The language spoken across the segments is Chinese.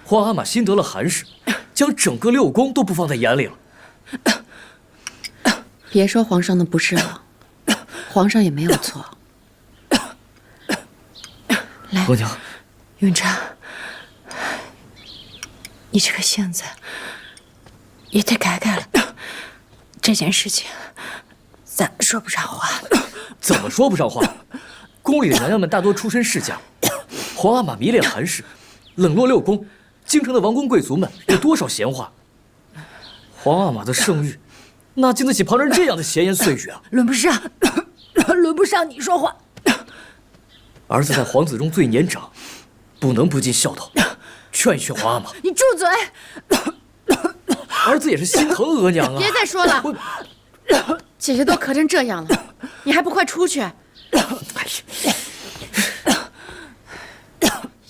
皇阿玛新得了韩氏，将整个六宫都不放在眼里了。别说皇上的不是了，皇上也没有错。来，额娘，永璋，你这个性子也得改改了。这件事情，咱说不上话。怎么说不上话？宫里的娘娘们大多出身世家，皇阿玛迷恋韩氏，冷落六宫，京城的王公贵族们有多少闲话？皇阿玛的圣誉，哪经得起旁人这样的闲言碎语啊？轮不上，轮不上你说话。儿子在皇子中最年长，不能不尽孝道，劝一劝皇阿玛。你住嘴！儿子也是心疼额娘啊！别再说了，姐姐都咳成这样了，你还不快出去！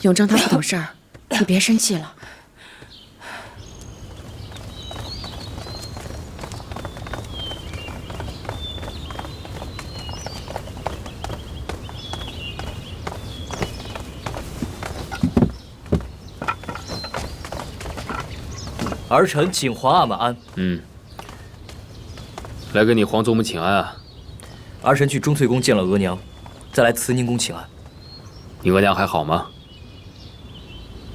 永璋他不懂事儿，你别生气了。儿臣请皇阿玛安。来给你皇祖母请安啊！儿臣去钟粹宫见了额娘，再来慈宁宫请安。你额娘还好吗？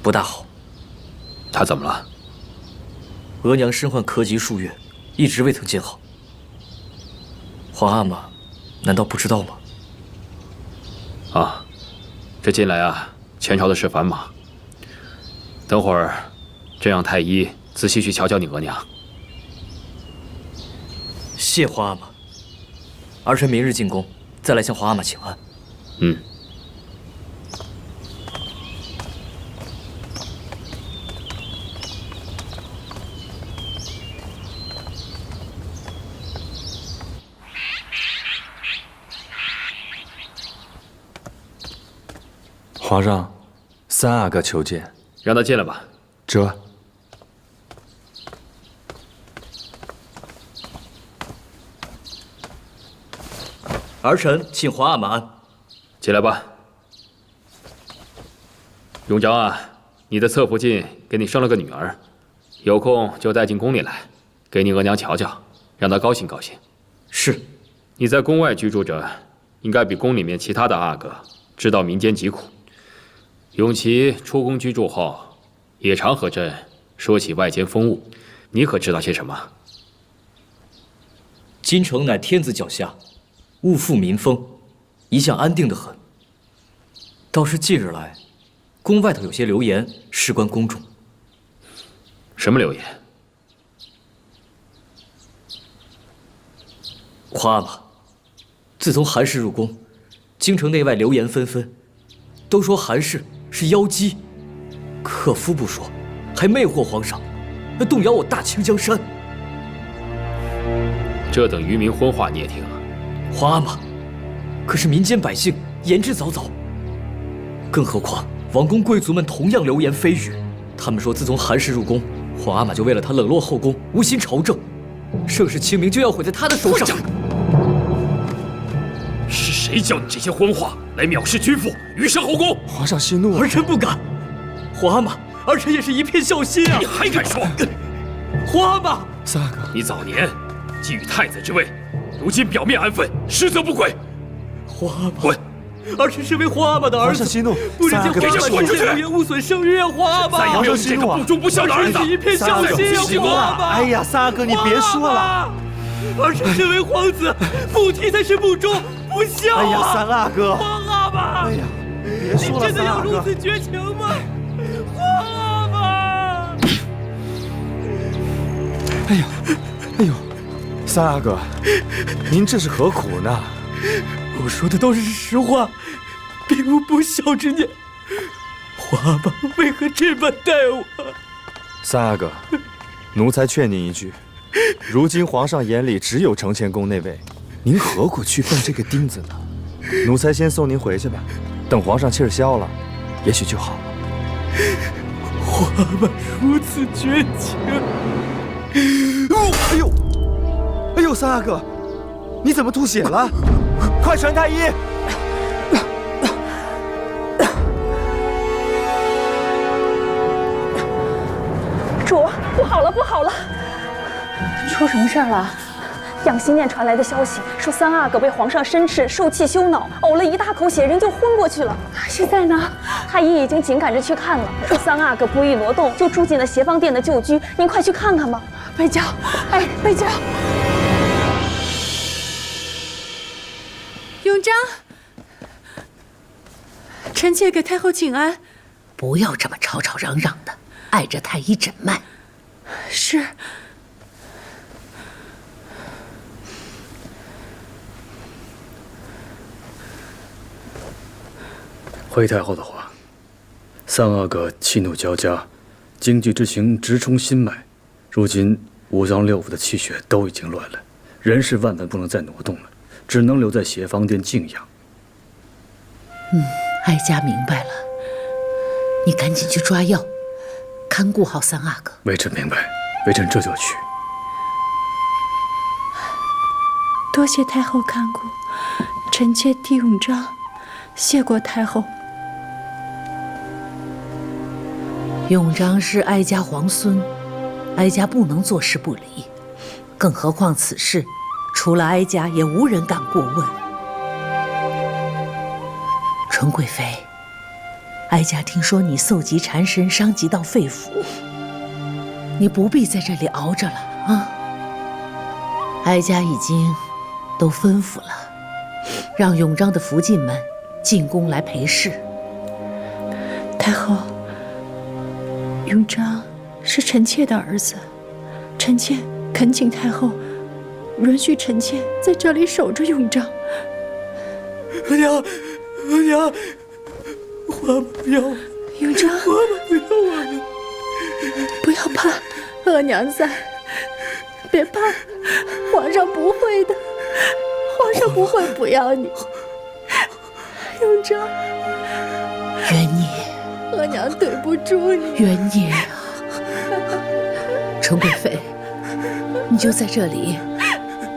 不大好。她怎么了？额娘身患咳疾数月，一直未曾见好。皇阿玛难道不知道吗？啊，这近来啊，前朝的事繁忙。等会儿，朕让太医仔细去瞧瞧你额娘。谢皇阿玛。儿臣明日进宫，再来向皇阿玛请安。皇上，三阿哥求见。让他进来吧。这。儿臣请皇阿玛安。进来吧。永璋啊，你的侧福晋给你生了个女儿，有空就带进宫里来，给你额娘瞧瞧，让她高兴高兴。是。你在宫外居住着，应该比宫里面其他的阿哥知道民间疾苦。永琪出宫居住后，也常和朕说起外间风物，你可知道些什么？京城乃天子脚下，物阜民丰，一向安定得很。倒是近日来，宫外头有些流言事关宫中。什么流言？皇阿玛，自从韩氏入宫，京城内外流言纷纷，都说韩氏是妖姬，克夫不说，还魅惑皇上，动摇我大清江山。这等愚民荤话你也听了？皇阿玛，可是民间百姓言之凿凿，更何况王公贵族们同样流言蜚语。他们说，自从韩氏入宫，皇阿玛就为了他冷落后宫，无心朝政，盛世清明就要毁在他的手上。是谁教你这些荤话来藐视君父，余生后宫？皇上息怒了。儿臣不敢。皇阿玛，儿臣也是一片孝心啊！你还敢说？皇阿玛，三阿哥，你早年觊觎太子之位，如今表面安分，实则不轨。皇阿玛，滚！儿臣身为皇阿玛的儿子，皇上息怒，不忍见皇阿玛滚出去！流言污损声誉啊！皇阿玛，再也没有你这个不忠不孝的儿子！儿臣是一片孝心啊！皇阿玛，哎呀，三阿哥，你别说了。儿臣身为皇子，不提才是不忠不孝啊！哎呀，三阿哥，皇阿玛，哎呀，别说了，真的三阿哥。要如此绝情吗？皇阿玛！哎呦，哎呦，三阿哥，您这是何苦呢？我说的都是实话，并无不孝之念。皇阿玛为何这般待我？三阿哥，奴才劝您一句，如今皇上眼里只有承乾宫那位，您何苦去奔这个钉子呢？奴才先送您回去吧，等皇上气儿消了，也许就好了。皇阿玛如此绝情。哎呦，哎呦，三阿哥，你怎么吐血了？快传太医！好了，不好了！出什么事儿了？养心殿传来的消息说，三阿哥被皇上申斥，受气羞恼，呕了一大口血，人就昏过去了。现在呢？太医已经紧赶着去看了，说三阿哥不易挪动，就住进了协芳殿的旧居。您快去看看吧。贝娇，哎，贝娇，永璋，臣妾给太后请安。不要这么吵吵嚷嚷的，碍着太医诊脉。是。回太后的话，三阿哥气怒交加，惊惧之情直冲心脉。如今五脏六腑的气血都已经乱了，人是万万不能再挪动了，只能留在协芳殿静养。哀家明白了，你赶紧去抓药，看顾好三阿哥。微臣明白，微臣这就去。多谢太后看顾，臣妾替永璋谢过太后。永璋是哀家皇孙，哀家不能坐视不理，更何况此事，除了哀家，也无人敢过问。纯贵妃，哀家听说你嗽疾缠身，伤及到肺腑，你不必在这里熬着了啊！哀家已经都吩咐了，让永璋的福晋们进宫来陪侍。太后，永璋是臣妾的儿子，臣妾恳请太后允许臣妾在这里守着永璋。娘，娘，花不要我，永璋，花不要我了。不要怕，额娘在，别怕，皇上不会的，皇上不会不要你。永璋，元烨，额娘对不住你。元烨啊，纯贵妃，你就在这里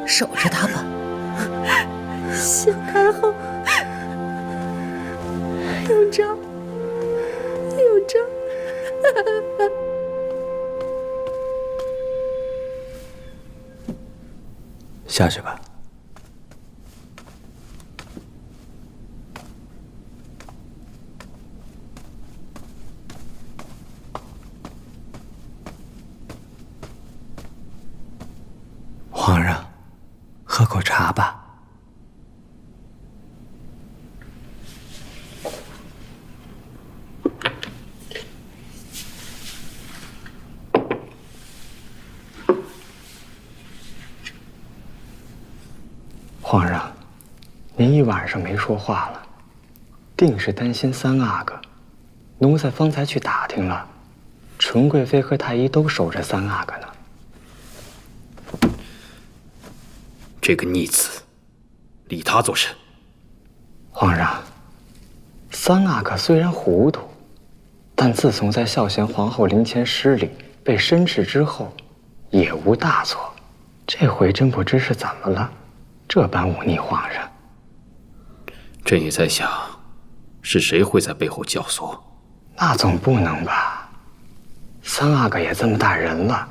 守着他吧。谢太后。永璋，永璋。下去吧。皇上，喝口茶吧。皇上，您一晚上没说话了，定是担心三阿哥。奴才方才去打听了，纯贵妃和太医都守着三阿哥呢。这个逆子，理他做甚？皇上，三阿哥虽然糊涂，但自从在孝贤皇后灵前失礼，被申斥之后，也无大错。这回真不知是怎么了，这般忤逆皇上。朕也在想，是谁会在背后教唆？那总不能吧？三阿哥也这么大人了，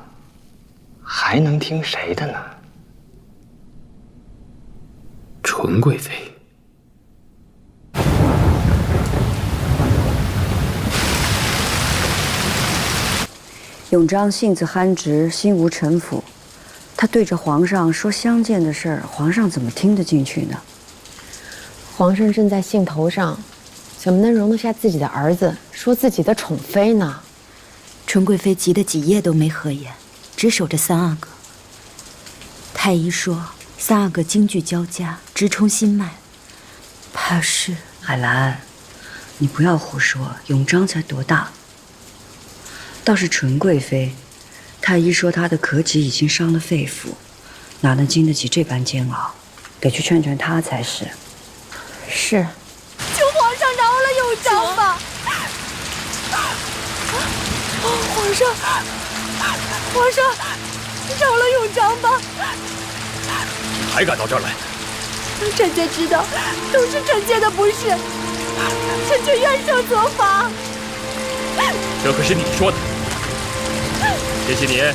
还能听谁的呢？纯贵妃。永璋性子憨直，心无城府。他对着皇上说相见的事儿，皇上怎么听得进去呢？皇上正在兴头上，怎么能容得下自己的儿子说自己的宠妃呢？纯贵妃急得几夜都没合眼，只守着三阿哥。太医说三阿哥惊惧交加，直冲心脉，怕是……海兰，你不要胡说，永璋才多大？倒是纯贵妃，太医说她的咳疾已经伤了肺腑，哪能经得起这般煎熬？得去劝劝她才是。是。求皇上饶了永璋吧！皇上，皇上，饶了永璋吧！还敢到这儿来？臣妾知道，都是臣妾的不是，臣妾愿受责罚。这可是你说的。这些年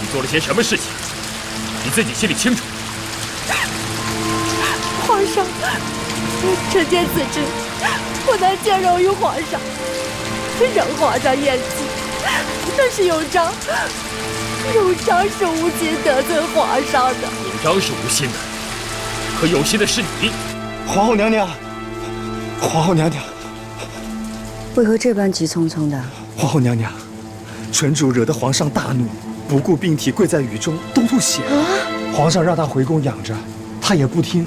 你做了些什么事情，你自己心里清楚。皇上，臣妾自知不能见容于皇上，让皇上厌弃。但是永璋是无心得罪皇上的。永璋是无心的，可有心的是你。皇后娘娘，皇后娘娘，为何这般急匆匆的？皇后娘娘，纯主惹得皇上大怒，不顾病体跪在雨中都吐血了。皇上让他回宫养着，他也不听。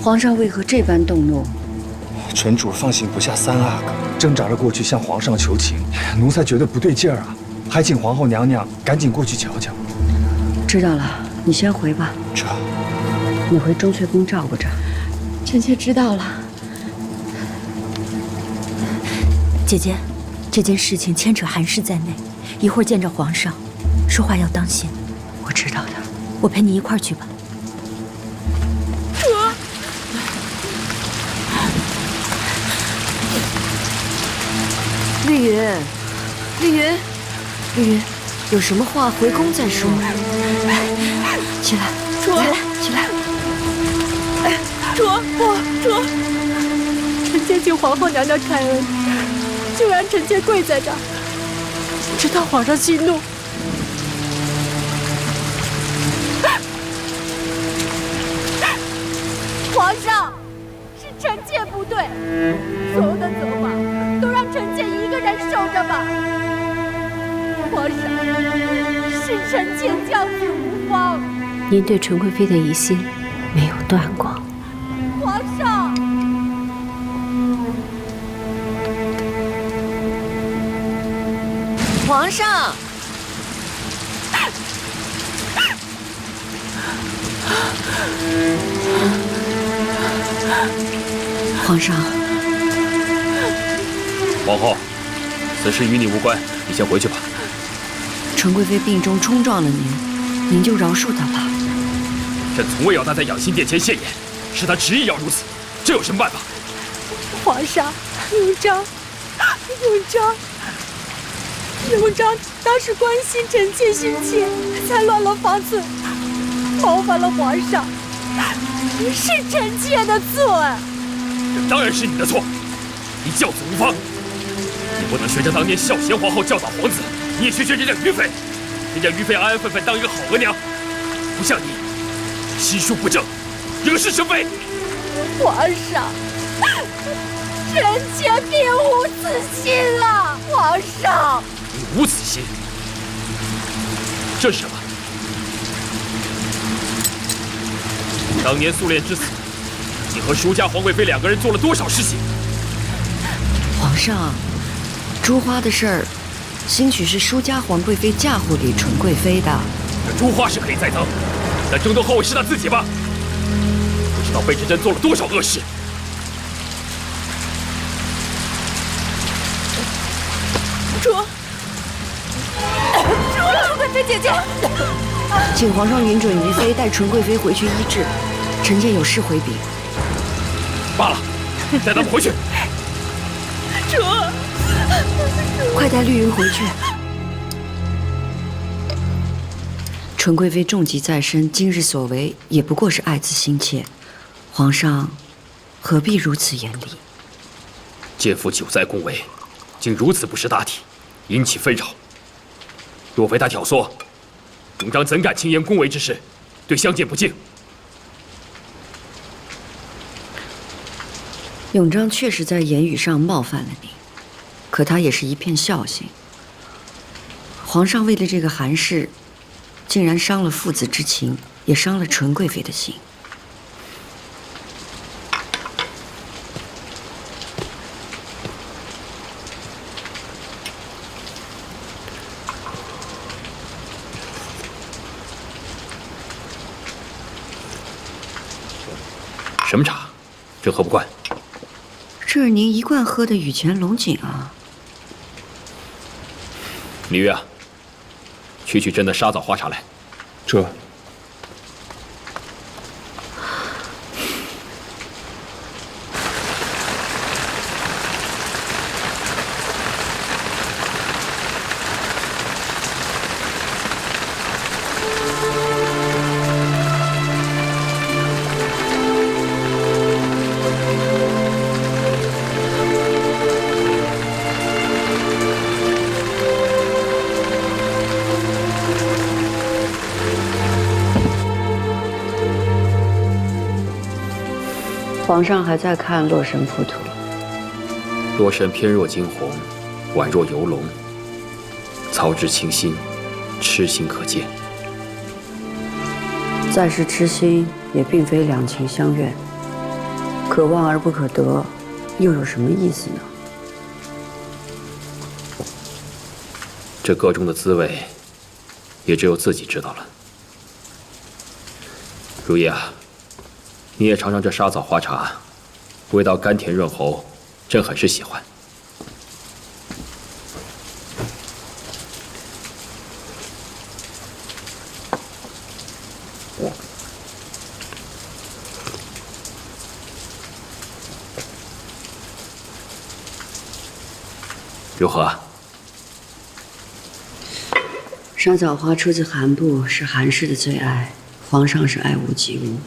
皇上为何这般动怒？纯主放心不下三阿哥，挣扎着过去向皇上求情，奴才觉得不对劲儿啊，还请皇后娘娘赶紧过去瞧瞧。知道了，你先回吧。这，你回钟粹宫照顾着。臣妾知道了。姐姐，这件事情牵扯韩氏在内，一会儿见着皇上，说话要当心。我知道的，我陪你一块儿去吧。绿云，绿云，绿云，有什么话回宫再说。起来，起来，主，臣妾请皇后娘娘开恩，就让臣妾跪在这儿，直到皇上息怒。皇上，是臣妾不对，所有的责罚都让臣妾一个人受着吧。皇上，是臣妾教子无方。您对纯贵妃的疑心没有断过。皇上，皇上，皇上，皇后，此事与你无关，你先回去吧。纯贵妃病中冲撞了您，您就饶恕她吧。朕从未要她在养心殿前现眼，是她执意要如此，这有什么办法？皇上，永璋当时关心臣妾心切，才乱了方寸，冒犯了皇上，是臣妾的错。这当然是你的错，你教子无方，你不能学着当年孝贤皇后教导皇子，你也学人家于妃，人家于妃安安分分当一个好额娘，不像你，心术不正，惹是生非。皇上，臣妾并无此心啊！皇上，你无此心，这是什么？当年素练之死，你和舒家皇贵妃两个人做了多少事情？皇上，珠花的事儿，兴许是舒家皇贵妃嫁祸给纯贵妃的。这珠花是可以再增，但争夺后位是他自己吧？不知道贝芷珍做了多少恶事。主贵妃姐姐，请皇上允准于妃带纯贵妃回去医治，臣妾有事回禀。罢了，带他们回去。主，快带绿云回去。纯贵妃重疾在身，今日所为也不过是爱子心切，皇上何必如此严厉？奸夫久在宫闱，竟如此不识大体，引起纷扰。若非他挑唆，永璋怎敢轻言宫闱之事，对相见不敬？永璋确实在言语上冒犯了你，可他也是一片孝心。皇上为了这个韩氏，竟然伤了父子之情，也伤了纯贵妃的心。什么茶？朕喝不惯。这是您一贯喝的雨前龙井啊。李玉啊，取朕的沙枣花茶来。这。皇上还在看《洛神谱图》。洛神翩若惊鸿，宛若游龙。操之清心，痴心可见。再是痴心，也并非两情相悦。可望而不可得，又有什么意思呢？这个中的滋味，也只有自己知道了。如意啊，你也尝尝这沙枣花茶，味道甘甜润喉，朕很是喜欢。如何？沙枣花出自韩部，是韩氏的最爱，皇上是爱屋及乌。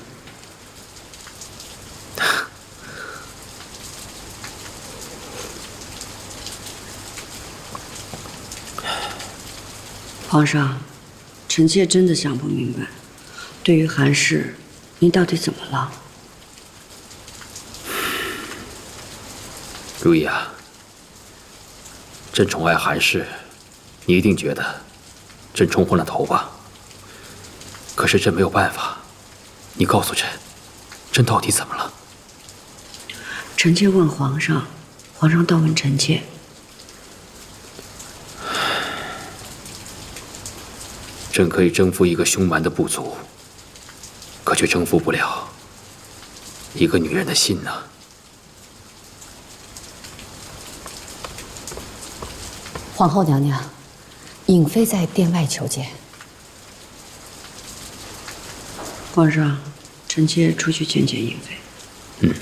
皇上，臣妾真的想不明白，对于韩氏，您到底怎么了？如意啊，朕宠爱韩氏，你一定觉得朕冲昏了头吧？可是朕没有办法，你告诉朕，朕到底怎么了？臣妾问皇上，皇上倒问臣妾。朕可以征服一个凶蛮的部族，可却征服不了一个女人的心呢。皇后娘娘，颖妃在殿外求见。皇上，臣妾出去见见颖妃。嗯。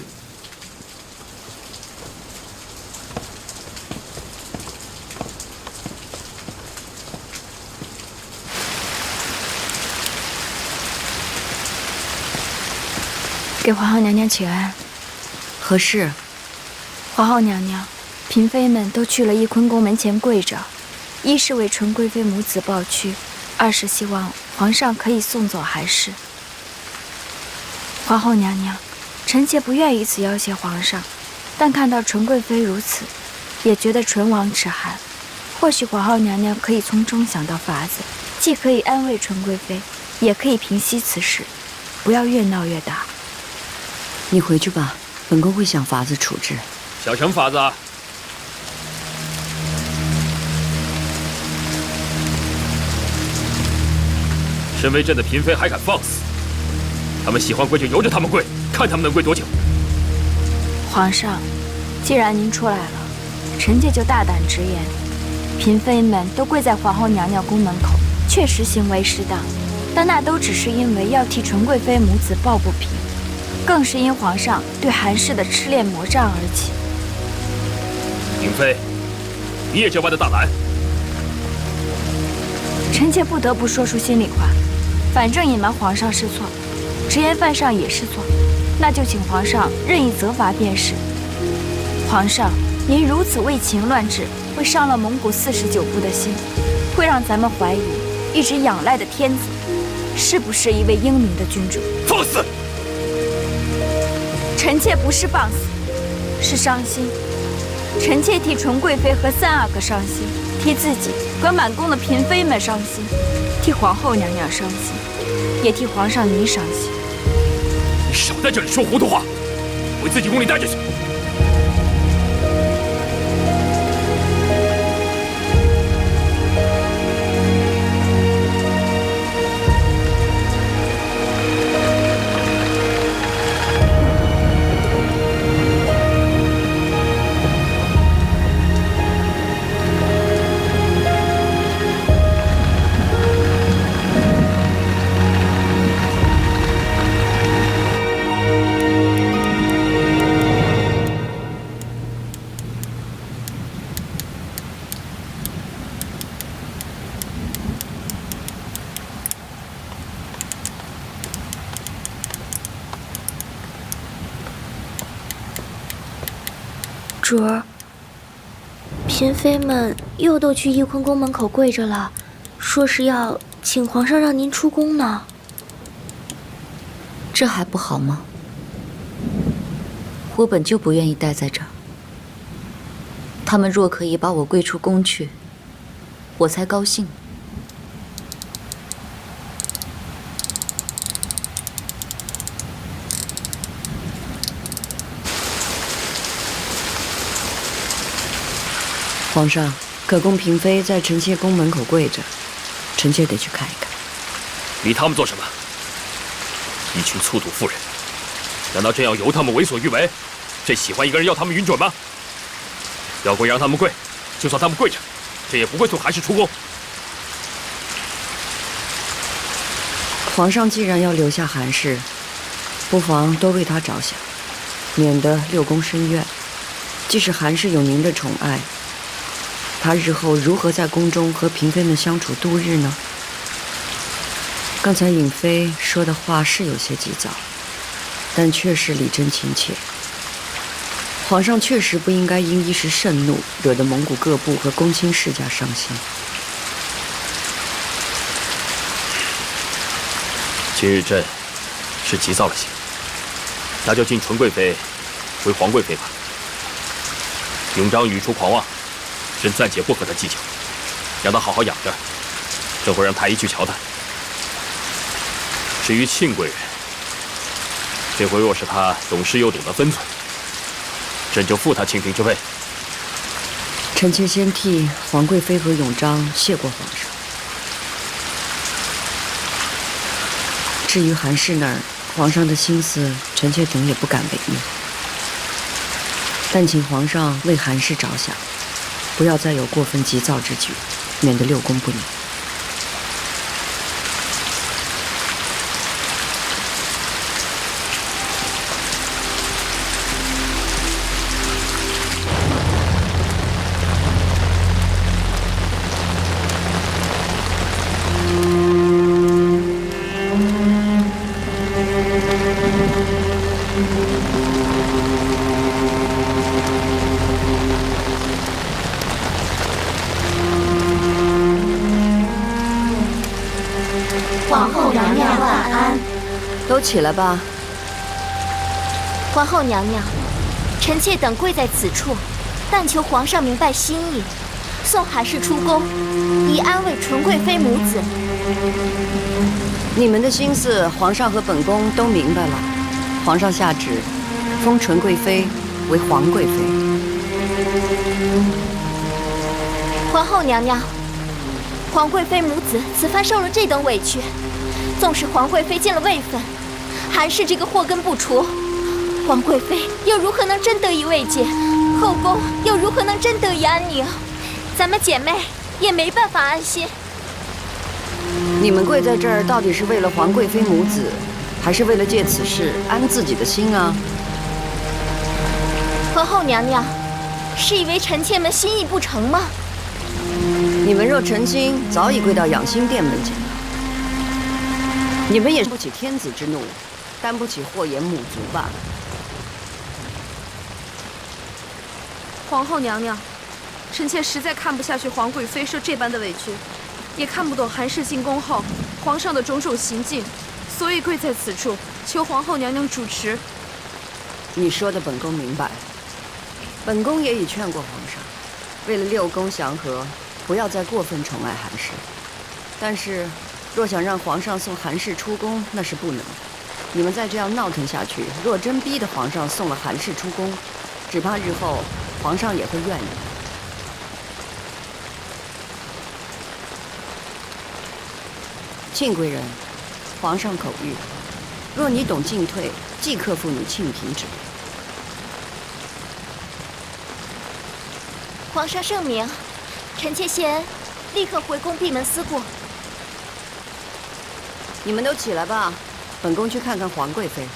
给皇后娘娘请安。何事？皇后娘娘，嫔妃们都去了翊坤宫门前跪着，一是为纯贵妃母子抱屈，二是希望皇上可以送走韩氏。皇后娘娘，臣妾不愿以此要挟皇上，但看到纯贵妃如此，也觉得唇亡齿寒。或许皇后娘娘可以从中想到法子，既可以安慰纯贵妃，也可以平息此事，不要越闹越大。你回去吧，本宫会想法子处置。想什么法子啊？身为朕的嫔妃还敢放肆！他们喜欢跪就由着他们跪，看他们能跪多久。皇上，既然您出来了，臣妾就大胆直言，嫔妃们都跪在皇后娘娘宫门口，确实行为失当，但那都只是因为要替纯贵妃母子抱不平，更是因皇上对韩氏的痴恋魔障而起。颖妃，你也这般的大胆？臣妾不得不说出心里话，反正隐瞒皇上是错，直言犯上也是错，那就请皇上任意责罚便是。皇上，您如此为情乱治，会伤了蒙古49部的心，会让咱们怀疑一直仰赖的天子是不是一位英明的君主。放肆！臣妾不是放肆，是伤心。臣妾替纯贵妃和三阿哥伤心，替自己和满宫的嫔妃们伤心，替皇后娘娘伤心，也替皇上您伤心。你少在这里说糊涂话，回自己宫里待着去。主儿，嫔妃们又都去翊坤宫门口跪着了，说是要请皇上让您出宫呢。这还不好吗？我本就不愿意待在这儿。他们若可以把我归出宫去，我才高兴。皇上，可宫嫔妃在臣妾宫门口跪着，臣妾得去看一看。理他们做什么？一群粗鲁妇人，难道真要由他们为所欲为？朕喜欢一个人要他们允准吗？要跪让他们跪，就算他们跪着，朕也不会送韩氏出宫。皇上既然要留下韩氏，不妨多为他着想，免得六宫深怨。即使韩氏有您的宠爱，他日后如何在宫中和嫔妃们相处度日呢？刚才颖妃说的话是有些急躁，但确实理真情切。皇上确实不应该因一时盛怒，惹得蒙古各部和公卿世家伤心。今日朕是急躁了些，那就敬纯贵妃为皇贵妃吧。永璋语出狂妄，朕暂且不和他计较，让他好好养着。朕会让太医去瞧他。至于庆贵人，这回若是他懂事又懂得分寸，朕就复他清嫔之位。臣妾先替皇贵妃和永璋谢过皇上。至于韩氏那儿，皇上的心思，臣妾总也不敢违逆。但请皇上为韩氏着想，不要再有过分急躁之举，免得六宫不宁。皇后娘娘晚安。都起来吧。皇后娘娘，臣妾等跪在此处，但求皇上明白心意，送韩氏出宫，以安慰纯贵妃母子。你们的心思，皇上和本宫都明白了。皇上下旨，封纯贵妃为皇贵妃。皇后娘娘，皇贵妃母子此番受了这等委屈，纵使皇贵妃进了位分，韩氏这个祸根不除，皇贵妃又如何能真得以慰藉？后宫又如何能真得以安宁？咱们姐妹也没办法安心。你们跪在这儿，到底是为了皇贵妃母子，还是为了借此事安自己的心啊？皇后娘娘，是以为臣妾们心意不成吗？你们若诚心，早已跪到养心殿门前了。你们也担不起天子之怒，担不起祸延母族吧？皇后娘娘，臣妾实在看不下去皇贵妃受这般的委屈，也看不懂韩氏进宫后皇上的种种行径，所以跪在此处，求皇后娘娘主持。你说的本宫明白，本宫也已劝过皇上，为了六宫祥和，不要再过分宠爱韩氏。但是，若想让皇上送韩氏出宫，那是不能的。你们再这样闹腾下去，若真逼得皇上送了韩氏出宫，只怕日后皇上也会怨你。庆贵人，皇上口谕，若你懂进退，即刻复你庆嫔之位。皇上圣明，臣妾谢恩，立刻回宫闭门思过。你们都起来吧，本宫去看看皇贵妃。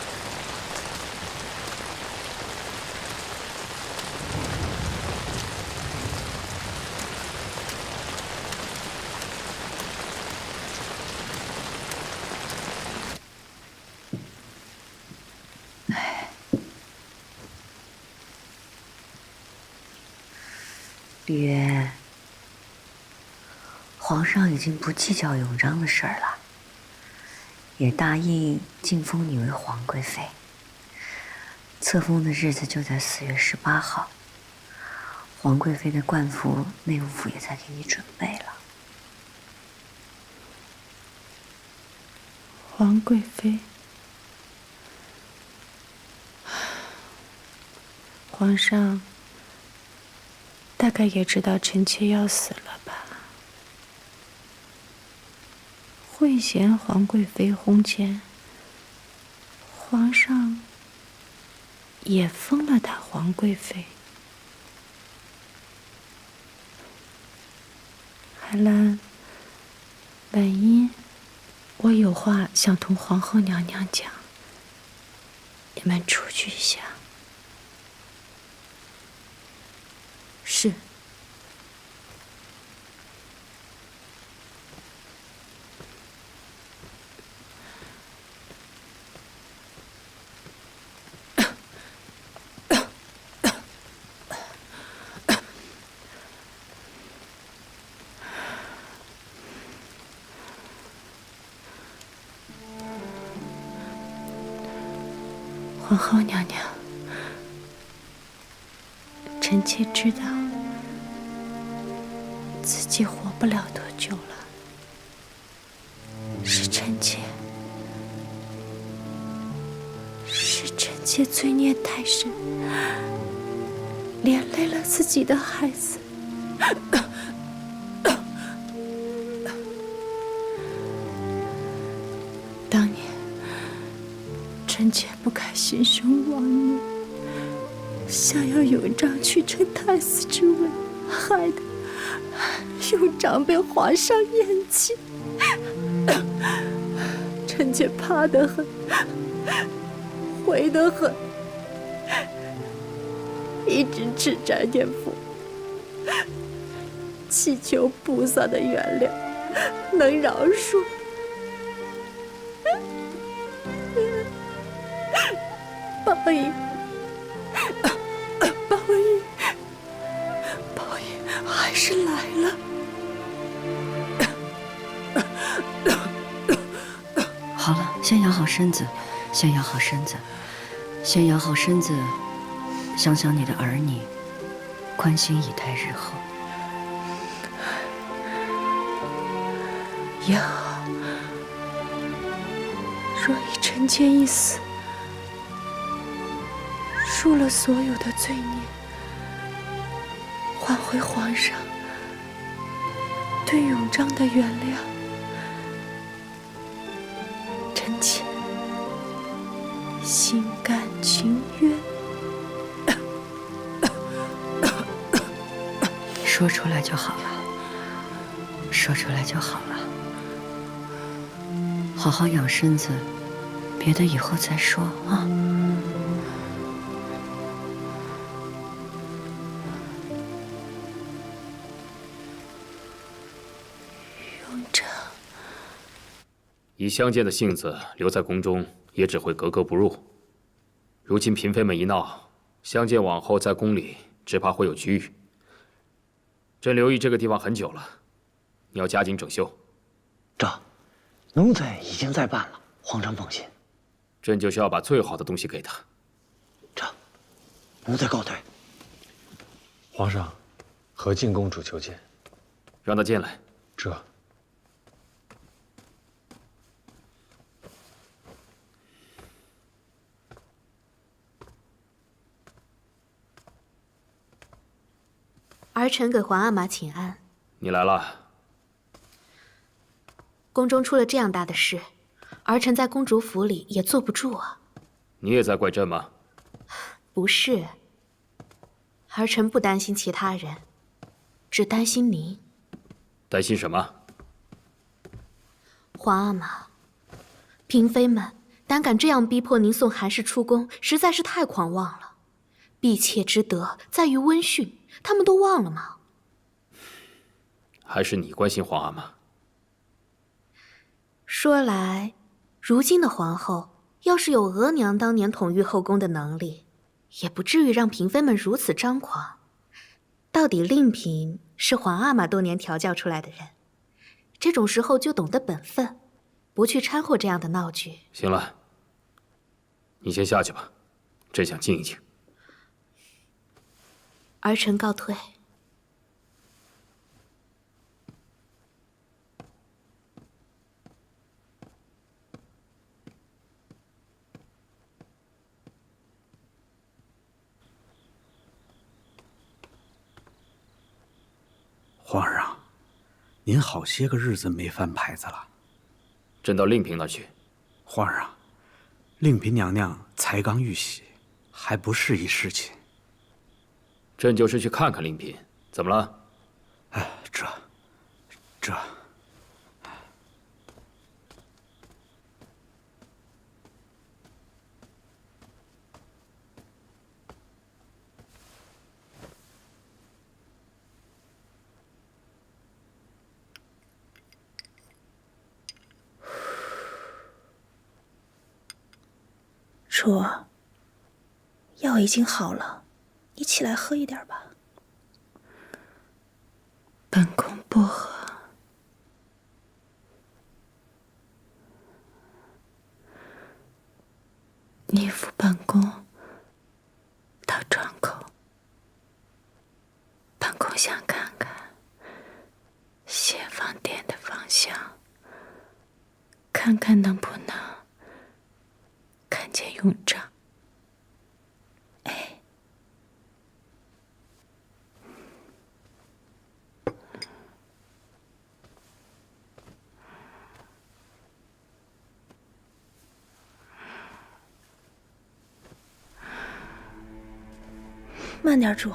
李渊，皇上已经不计较永璋的事儿了，也答应晋封你为皇贵妃。册封的日子就在4月18号。皇贵妃的冠服，内务府也在给你准备了。皇贵妃，皇上大概也知道臣妾要死了吧？会嫌皇贵妃红前，皇上也封了她皇贵妃。海兰，婉音，我有话想同皇后娘娘讲，你们出去一下。是。皇后娘娘，臣妾知道自己活不了多久了，是臣妾罪孽太深，连累了自己的孩子。当年臣妾不该心生妄念，想要永璋去承太子之位，害得永璋被皇上厌弃。臣妾怕得很，悔得很，一直吃斋念佛，祈求菩萨的原谅，能饶恕。宝仪，宝仪，宝仪还是来了。好了，先养好身子，先养好身子，先养好身子，想想你的儿女，宽心以待日后。也好，若以臣妾一死，赎了所有的罪孽，换回皇上对永璋的原谅，臣妾心甘情愿。说出来就好了，说出来就好了。好好养身子，别的以后再说啊。永璋，以相见的性子留在宫中，也只会格格不入。如今嫔妃们一闹，相见往后在宫里只怕会有局域。朕留意这个地方很久了，你要加紧整修。奴才已经在办了，皇上放心。朕就是要把最好的东西给他。奴才告退。皇上，和靖公主求见。让他进来。这。儿臣给皇阿玛请安。你来了。宫中出了这样大的事，儿臣在公主府里也坐不住啊。你也在怪朕吗？不是，儿臣不担心其他人，只担心您。担心什么？皇阿玛，嫔妃们胆敢这样逼迫您送韩氏出宫，实在是太狂妄了。婢妾之德在于温驯，他们都忘了吗？还是你关心皇阿玛？说来，如今的皇后要是有额娘当年统御后宫的能力，也不至于让嫔妃们如此张狂。到底令嫔是皇阿玛多年调教出来的人，这种时候就懂得本分，不去掺和这样的闹剧。行了，你先下去吧，真想静一静。儿臣告退。皇上，您好些个日子没翻牌子了。朕到令嫔那儿去。皇上，令嫔娘娘才刚遇袭，还不适宜侍寝。朕就是去看看令嫔，怎么了？哎，这。楚，药已经好了，你起来喝一点吧。本宫不喝。你扶本宫到窗口，本宫想看看协芳殿的方向，看看能不能看见永璋。哎，慢点煮。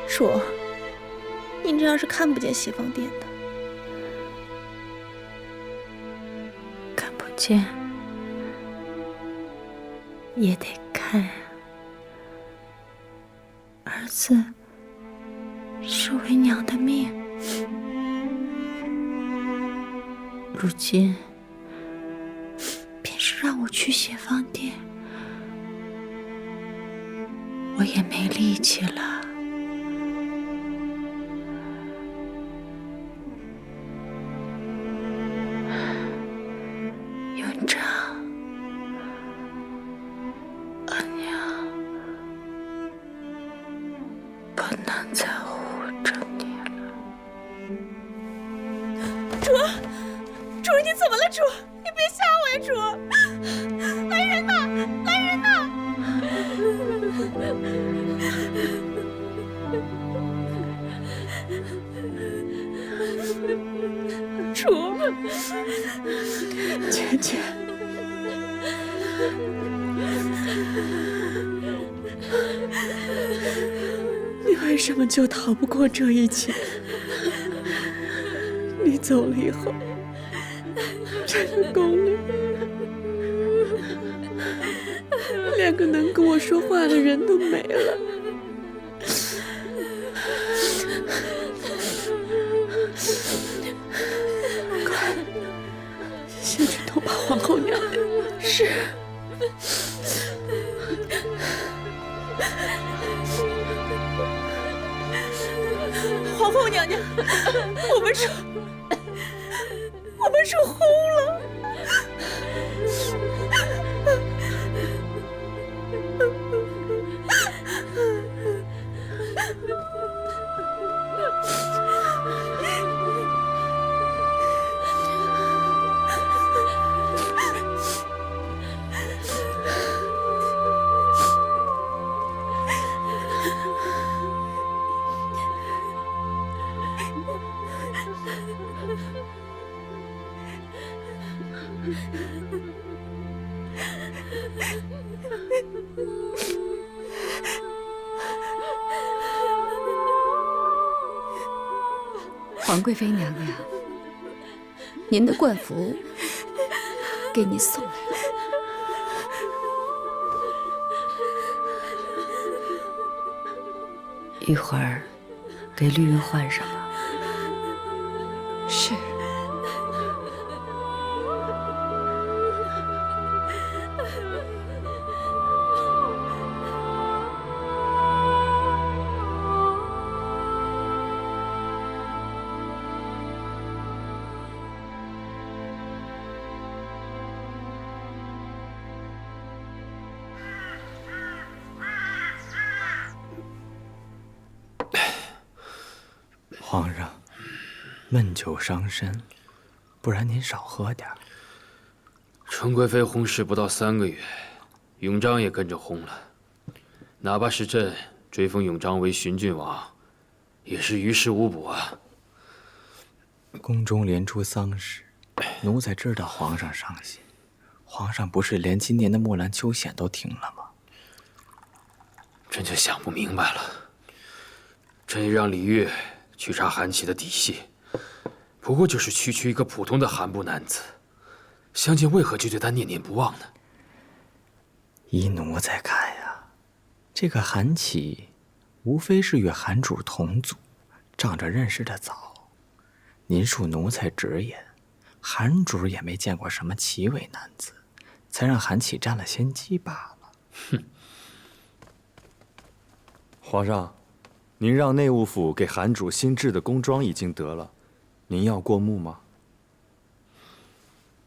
楚，你这样是看不见协芳殿的。看不见也得看啊。儿子是为娘的命，如今便是让我去协芳殿，我也没力气了。永璋，阿娘不能再护着你了。主，你怎么了？主，你别吓我呀！主，来人呐！来人呐！主，芊芊，你为什么就逃不过这一劫？你走了以后，这个宫里连个能跟我说话的人都没了。快，先去通报皇后娘娘。是。皇后娘娘，我们出轰了。皇贵妃娘娘，您的冠服给您送来了。一会儿给绿云换上吧。是。皇上，闷酒伤身，不然您少喝点。纯贵妃薨逝不到3个月，永璋也跟着薨了。哪怕是朕追封永璋为循郡王，也是于事无补啊。宫中连出丧事，奴才知道皇上伤心。皇上不是连今年的木兰秋显都停了吗？朕就想不明白了。朕也让李煜去查韩琦的底细，不过就是区一个普通的韩部男子，相见为何就对他念念不忘呢？依奴才看呀，这个韩琦，无非是与韩主同族，仗着认识的早。您恕奴才直言，韩主也没见过什么奇伟男子，才让韩琦占了先机罢了。哼！皇上，您让内务府给韩主新制的宫装已经得了，您要过目吗？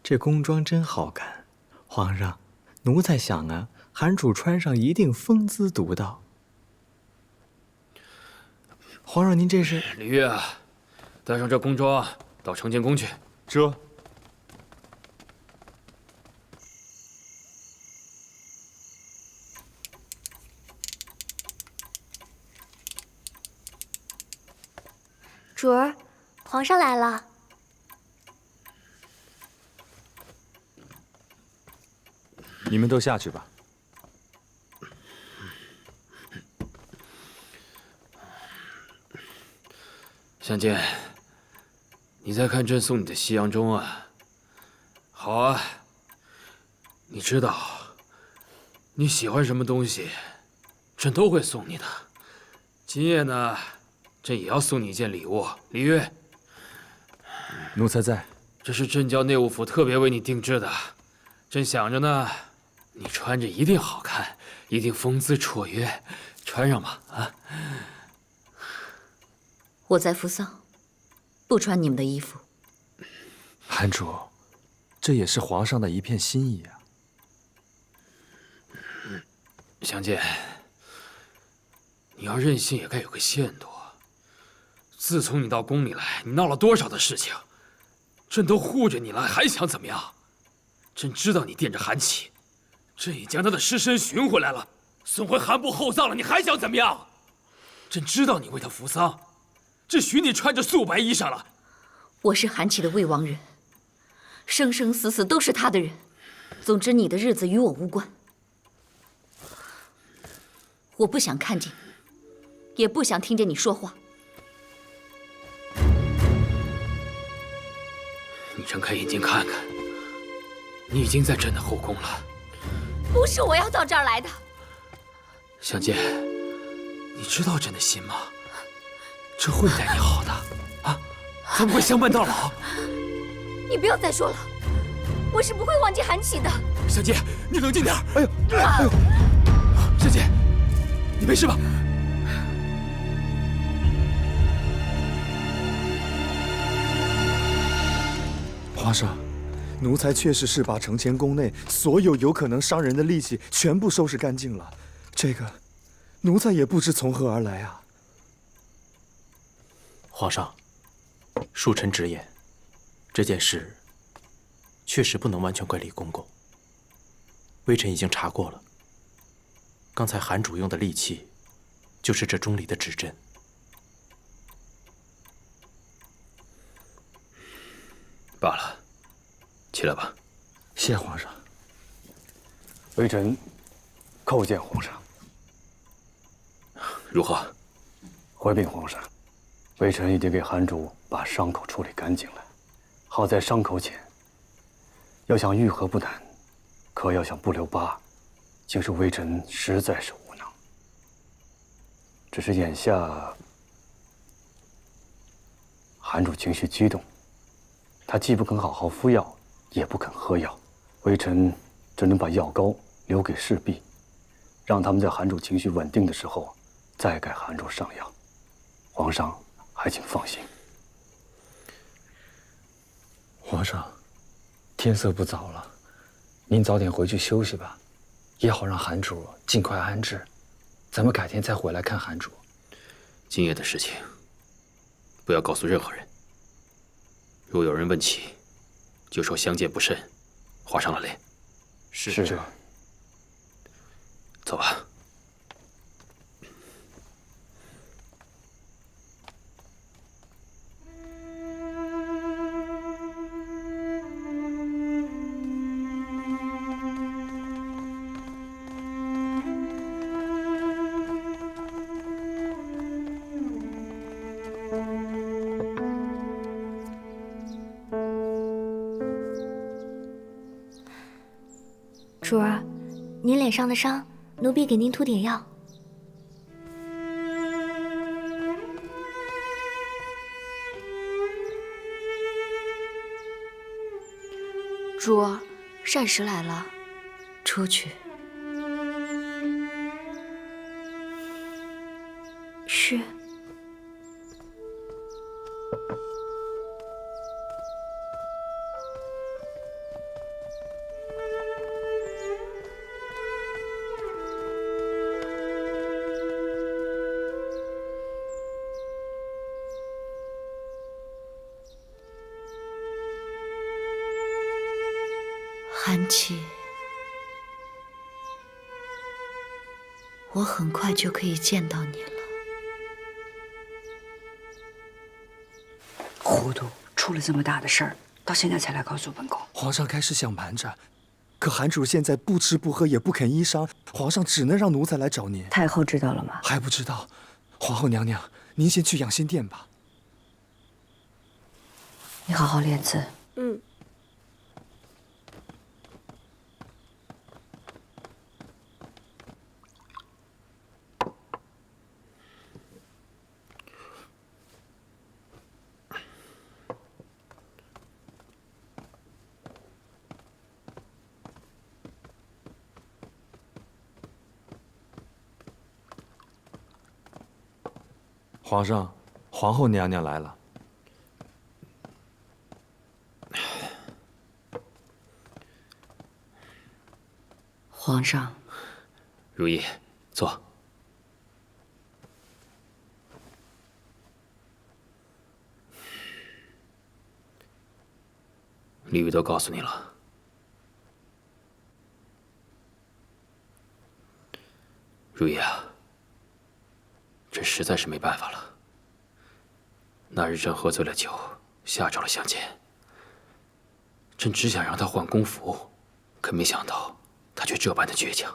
这宫装真好看，皇上，奴才想啊，韩主穿上一定风姿独到。皇上，您这是？李煜啊，带上这宫装到承乾宫去。这。主儿，皇上来了。你们都下去吧。相见，你在看朕送你的西洋钟啊？好啊，你知道你喜欢什么东西，朕都会送你的。今夜呢，朕也要送你一件礼物，李煜。奴才在。这是朕叫内务府特别为你定制的，朕想着呢，你穿着一定好看，一定风姿绰约，穿上吧啊！我在扶丧，不穿你们的衣服。韩主，这也是皇上的一片心意啊。相见，你要任性也该有个限度。自从你到宫里来，你闹了多少的事情，朕都护着你了，还想怎么样？朕知道你惦着韩琦，朕已将他的尸身寻回来了，送回韩部厚葬了，你还想怎么样？朕知道你为他扶丧，朕许你穿着素白衣裳了。我是韩琦的未亡人，生生死死都是他的人。总之，你的日子与我无关。我不想看见，也不想听见你说话。你睁开眼睛看看，你已经在朕的后宫了。不是我要到这儿来的。相见，你知道朕的心吗？朕会待你好的，啊，咱们会相伴到老。你不要再说了，我是不会忘记韩琦的。相见，你冷静点。哎呦，哎呦，相见，你没事吧？皇上，奴才确实是把承乾宫内所有有可能伤人的利器全部收拾干净了。这个，奴才也不知从何而来啊。皇上，恕臣直言，这件事确实不能完全怪李公公。微臣已经查过了，刚才韩主用的利器，就是这钟里的指针。罢了，起来吧。谢皇上。微臣叩见皇上。如何？回禀皇上，微臣已经给韩主把伤口处理干净了。好在伤口浅，要想愈合不难，可要想不留疤，竟是微臣实在是无能。只是眼下韩主情绪激动，他既不肯好好服药，也不肯喝药。微臣只能把药膏留给侍婢，让他们在韩主情绪稳定的时候再给韩主上药。皇上还请放心。皇上，天色不早了，您早点回去休息吧，也好让韩主尽快安置。咱们改天再回来看韩主。今夜的事情，不要告诉任何人。若有人问起，就说相见不慎，划伤了脸。是。走吧。主儿，您脸上的伤，奴婢给您涂点药。主儿，膳食来了。出去。是。韩琦，我很快就可以见到你了。糊涂，出了这么大的事儿，到现在才来告诉本宫。皇上开始想瞒着，可韩主现在不吃不喝也不肯医伤，皇上只能让奴才来找您。太后知道了吗？还不知道。皇后娘娘，您先去养心殿吧。你好好练字。嗯。皇上，皇后娘娘来了。皇上，如意，坐。李玉都告诉你了。如意啊，朕实在是没办法了。那日朕喝醉了酒，吓着了相见。朕只想让他换宫服，可没想到他却这般的倔强。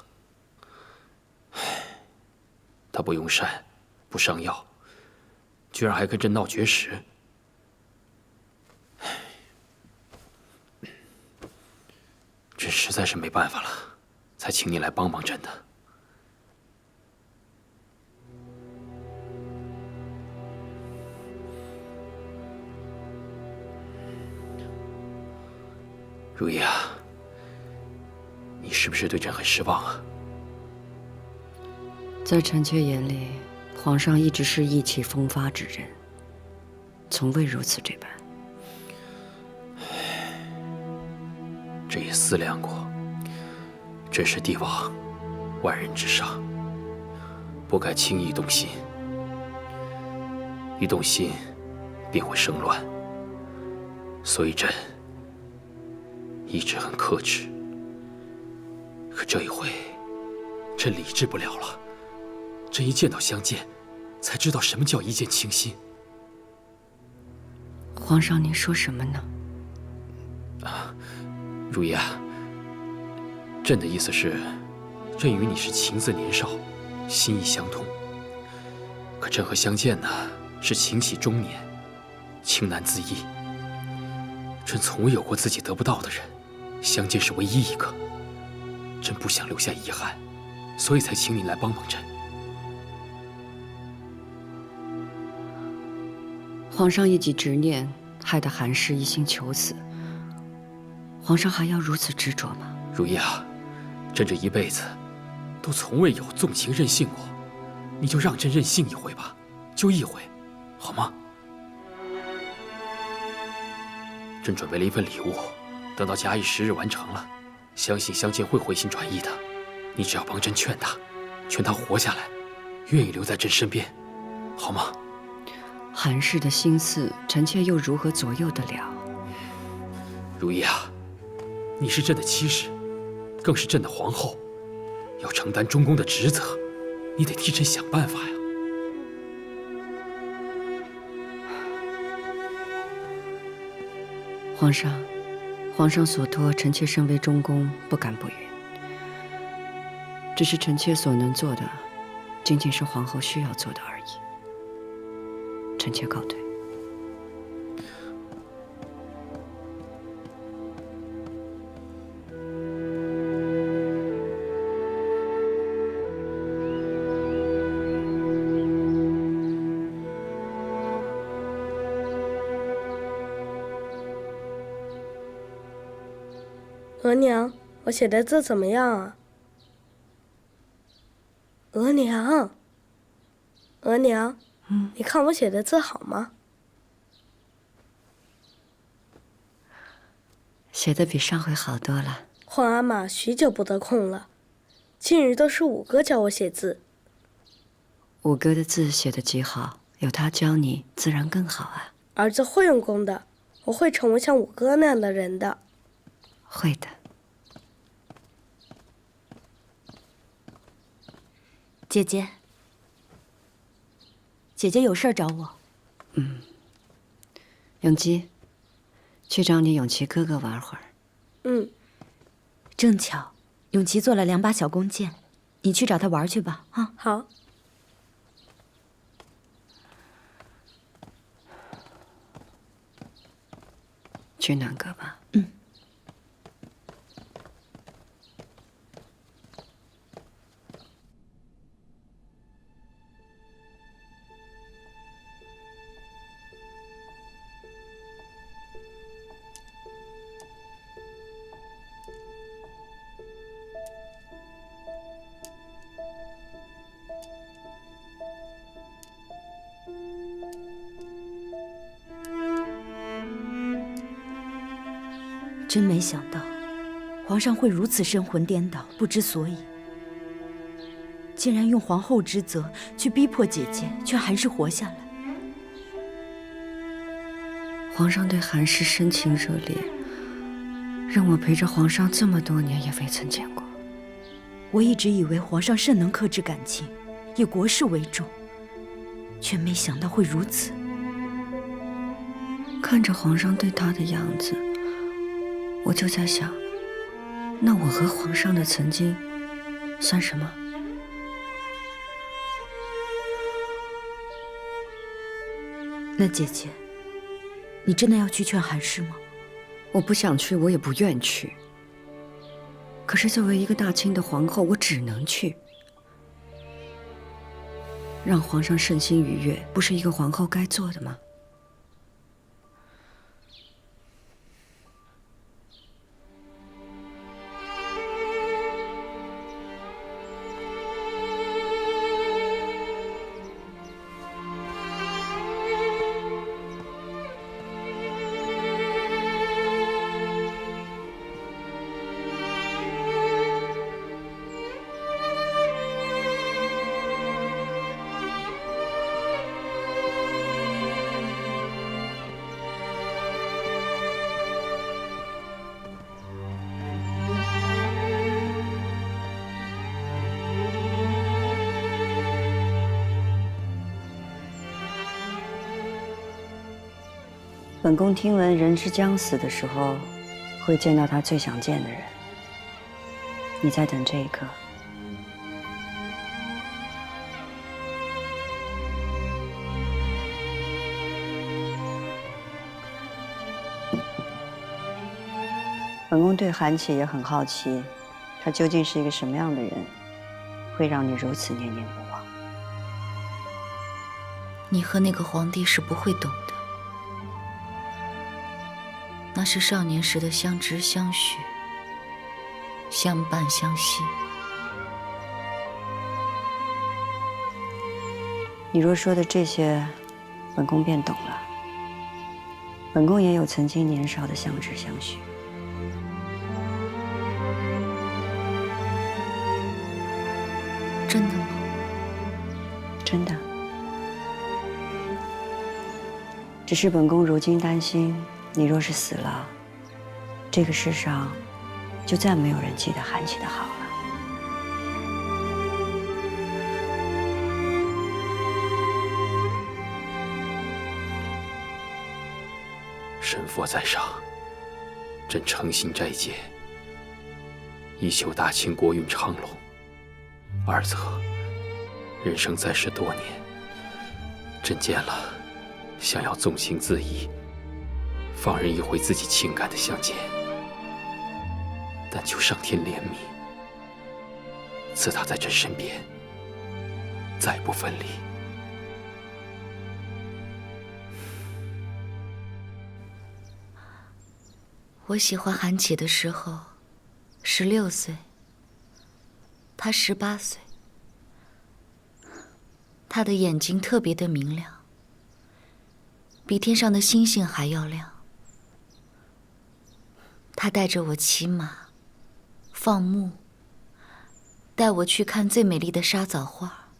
唉，他不用膳，不上药，居然还跟朕闹绝食。朕实在是没办法了，才请你来帮帮朕的。如意啊，你是不是对朕很失望啊？在臣妾眼里，皇上一直是意气风发之人，从未如此这般。朕也思量过，朕是帝王，万人之上，不该轻易动心。一动心，便会生乱。所以朕一直很克制。可这一回，朕理智不了了。朕一见到相见，才知道什么叫一见倾心。皇上，您说什么呢？如意啊，朕的意思是，朕与你是情字年少，心意相通。可朕和相见呢，是情系中年，情难自抑。朕从未有过自己得不到的人，相见是唯一一个。朕不想留下遗憾，所以才请你来帮帮朕。皇上一己执念，害得韩氏一心求死。皇上还要如此执着吗？如意啊，朕这一辈子都从未有纵情任性过，你就让朕任性一回吧，就一回，好吗？朕准备了一份礼物，等到假以时日完成了，相信相见会回心转意的。你只要帮朕劝他，劝他活下来，愿意留在朕身边，好吗？韩氏的心思，臣妾又如何左右得了？如意啊，你是朕的妻室，更是朕的皇后，要承担中宫的职责，你得替朕想办法呀。皇上所托，臣妾身为中宫，不敢不允。只是臣妾所能做的，仅仅是皇后需要做的而已。臣妾告退。额娘，我写的字怎么样啊？额娘，额娘，你看我写的字好吗？写的比上回好多了。皇阿玛许久不得空了，近日都是五哥教我写字。五哥的字写得极好，有他教你，自然更好啊。儿子会用功的，我会成为像五哥那样的人的。会的。姐姐，姐姐有事找我。永基，去找你永琪哥哥玩会儿。正巧，永琪做了2把小弓箭，你去找他玩去吧。啊，好。去南阁吧。真没想到，皇上会如此神魂颠倒，不知所以，竟然用皇后之责去逼迫姐姐，却还是活下来。皇上对韩氏深情热烈，让我陪着皇上这么多年也未曾见过。我一直以为皇上甚能克制感情，以国事为重，却没想到会如此。看着皇上对他的样子，我就在想，那我和皇上的曾经算什么？那姐姐，你真的要去劝韩氏吗？我不想去，我也不愿去。可是作为一个大清的皇后，我只能去。让皇上身心愉悦，不是一个皇后该做的吗？本宫听闻人之将死的时候，会见到他最想见的人。你在等这一刻。本宫对韩启也很好奇，他究竟是一个什么样的人，会让你如此念念不忘？你和那个皇帝是不会懂的。那是少年时的相知相许，相伴相惜。你若说的这些，本宫便懂了。本宫也有曾经年少的相知相许。真的吗？真的。只是本宫如今担心，你若是死了，这个世上就再没有人记得韩琦的好了。神佛在上，朕诚心斋戒，以求大清国运昌隆。二则，人生在世多年，朕见了，想要纵情恣意，放任一回自己情感的相见，但求上天怜悯，赐他在朕身边，再不分离。我喜欢韩琦的时候，16岁，他18岁。他的眼睛特别的明亮，比天上的星星还要亮。他带着我骑马、放牧，带我去看最美丽的沙枣花。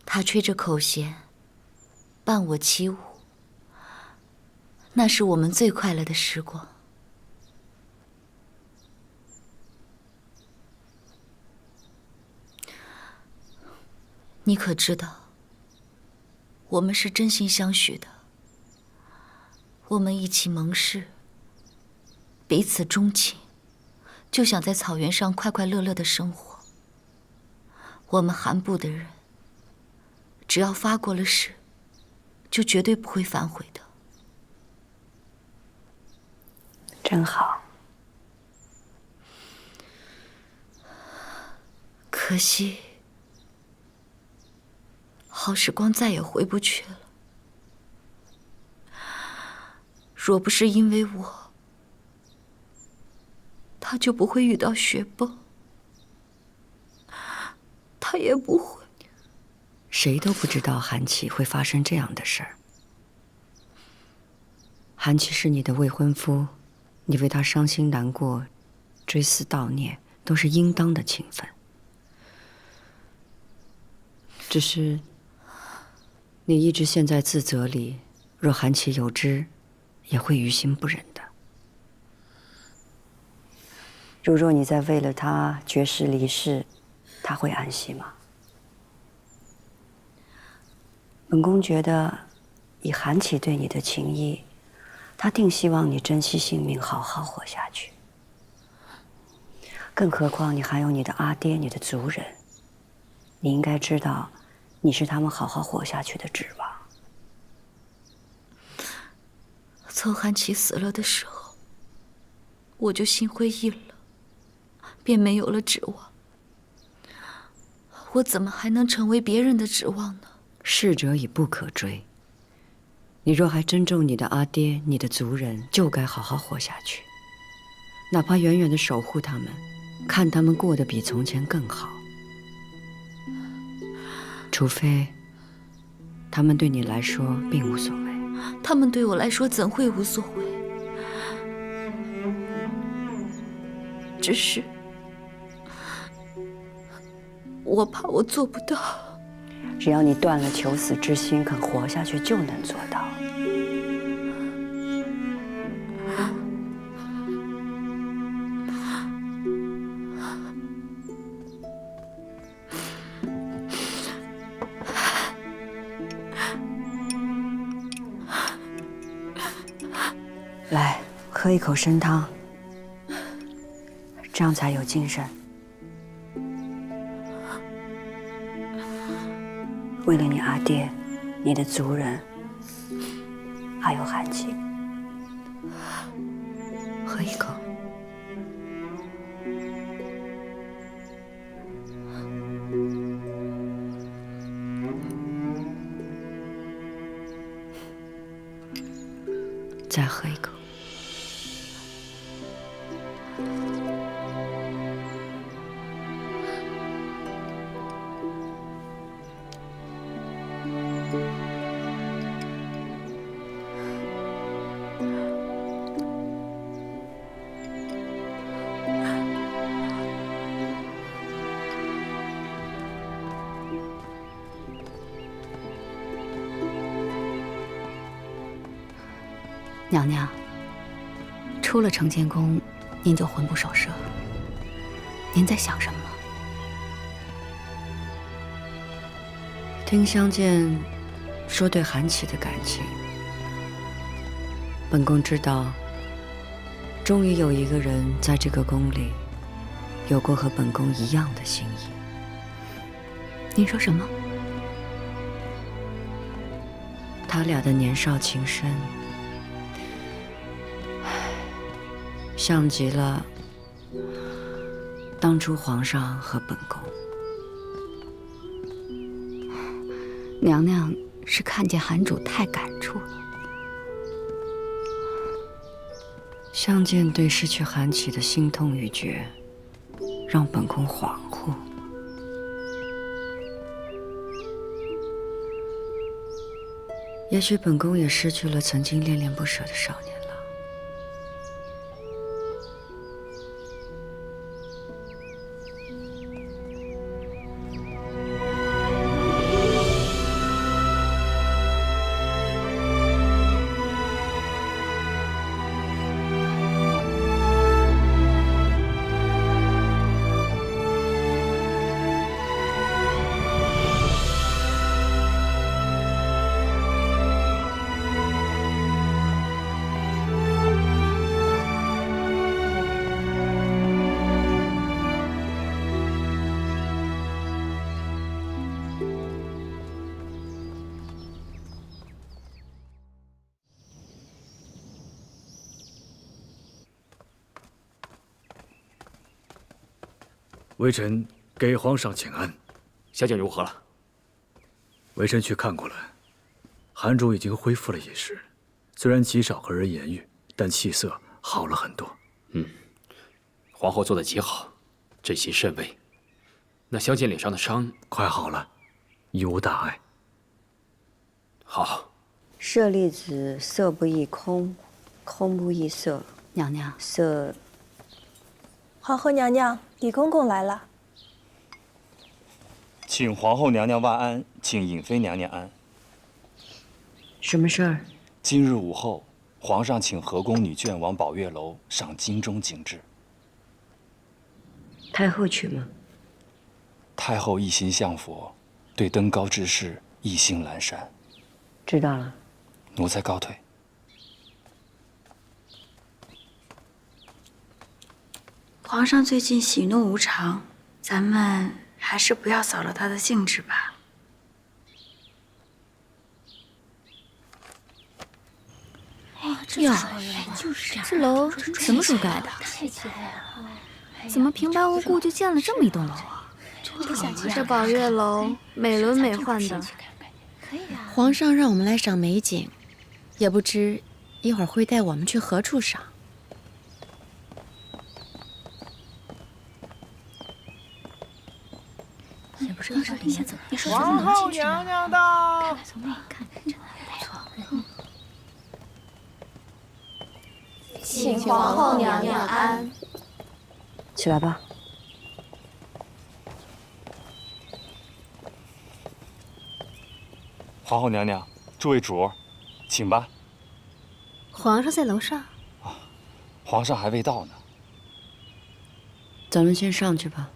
他吹着口弦，伴我起舞。那是我们最快乐的时光。你可知道，我们是真心相许的。我们一起盟誓，彼此钟情，就想在草原上快快乐乐的生活。我们韩部的人，只要发过了誓，就绝对不会反悔的。真好。可惜，好时光再也回不去了。若不是因为我，他就不会遇到雪崩，他也不会。谁都不知道韩琦会发生这样的事儿。韩琦是你的未婚夫，你为他伤心难过、追思悼念，都是应当的情分。只是，你一直陷在自责里，若韩琦有知，也会于心不忍的。如若你再为了他绝食离世，他会安息吗？本宫觉得，以韩琦对你的情谊，他定希望你珍惜性命，好好活下去。更何况你还有你的阿爹、你的族人，你应该知道，你是他们好好活下去的指望。从韩琦死了的时候，我就心灰意冷，便没有了指望。我怎么还能成为别人的指望呢？逝者已不可追。你若还珍重你的阿爹、你的族人，就该好好活下去，哪怕远远的守护他们，看他们过得比从前更好。除非他们对你来说并无所谓。他们对我来说怎会无所谓？只是我怕我做不到。只要你断了求死之心，肯活下去，就能做到。来，喝一口参汤，这样才有精神。为了你阿爹、你的族人，还有韩琦，喝一口。再喝一口。娘娘，出了承乾宫，您就魂不守舍。您在想什么？听相见说对韩琦的感情，本宫知道，终于有一个人在这个宫里有过和本宫一样的心意。您说什么？他俩的年少情深，像极了当初皇上和本宫。娘娘是看见韩主太感触了。相见对失去韩琦的心痛欲绝，让本宫恍惚。也许本宫也失去了曾经恋恋不舍的少年了。微臣给皇上请安。小姐如何了？微臣去看过了，韩主已经恢复了意识，虽然极少和人言语，但气色好了很多。皇后做得极好，朕心甚慰。那相见脸上的伤快好了，已无大碍。好。舍利子，色不异空，空不异色。娘娘，色。皇后娘娘，李公公来了。请皇后娘娘万安，请颖妃娘娘安。什么事儿？今日午后，皇上请和宫女眷往宝月楼赏金钟景致。太后去吗？太后一心向佛，对登高之事一心阑珊。知道了。奴才告退。皇上最近喜怒无常，咱们还是不要扫了他的兴致吧。哟，这楼什么时候盖的？怎么平白无故就建了这么一栋楼啊？这宝月楼美轮美奂的。皇上让我们来赏美景，也不知一会儿会带我们去何处赏。也不知道这里面怎么。皇后娘娘到。从外看，真的不错。请皇后娘娘安。起来吧。皇后娘娘，诸位主儿，请吧。皇上在楼上。皇上还未到呢。咱们先上去吧。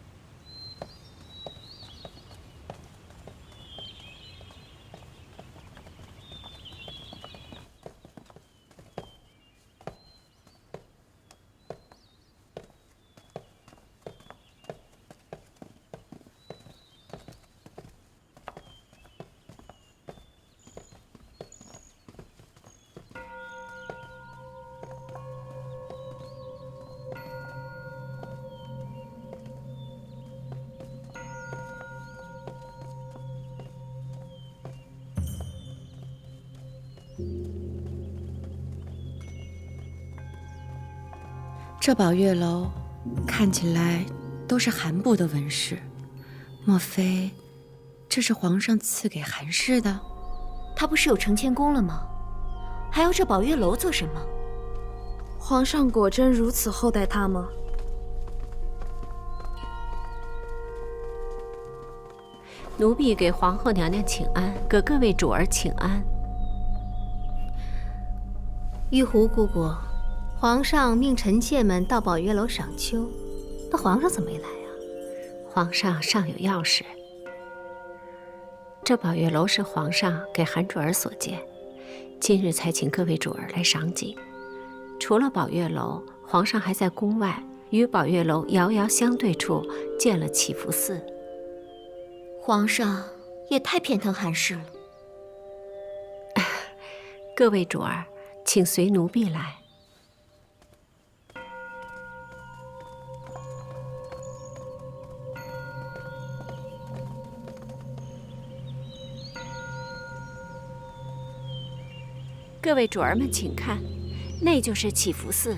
这宝月楼看起来都是韩部的纹饰，莫非这是皇上赐给韩氏的？他不是有承乾宫了吗？还要这宝月楼做什么？皇上果真如此厚待他吗？奴婢给皇后娘娘请安，给各位主儿请安。玉壶姑姑，皇上命臣妾们到宝月楼赏秋，那皇上怎么没来啊？皇上尚有要事。这宝月楼是皇上给韩主儿所建，今日才请各位主儿来赏景。除了宝月楼，皇上还在宫外与宝月楼遥遥相对处建了祈福寺。皇上也太偏疼韩氏了。各位主儿，请随奴婢来。各位主儿们，请看，那就是祈福寺。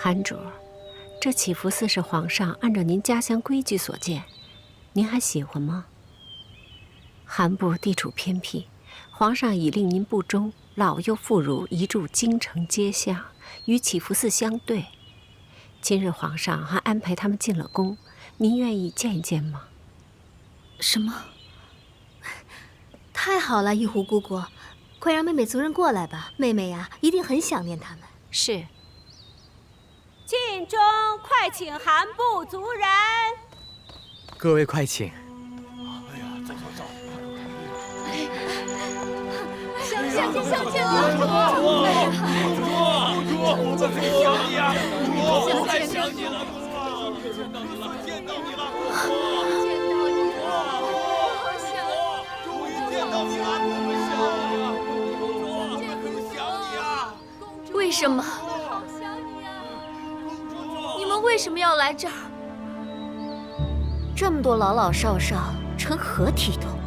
韩主，这祈福寺是皇上按照您家乡规矩所建，您还喜欢吗？韩部地处偏僻，皇上已令您部中老幼妇孺移驻京城街巷，与祈福寺相对。今日皇上还安排他们进了宫，您愿意见一见吗？什么？太好了，玉壶姑姑，快让妹妹族人过来吧，妹妹呀，一定很想念他们。是。禁中快请韩部族人。各位快请。哎呀，走走走！相见了！主，我们很想你啊！主，太想你了！见到你了！见到你了！终于见到你了！我们想你啊！主，我们很想你啊！为什么？你们为什么要来这儿？这么多老老少少，成何体统？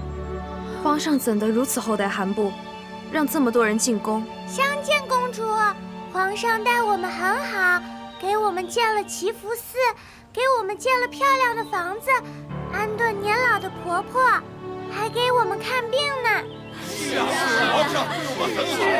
皇上怎得如此厚待韩部，让这么多人进宫？相见公主，皇上待我们很好，给我们建了祈福寺，给我们建了漂亮的房子，安顿年老的婆婆，还给我们看病呢。是啊，皇上对我们很好。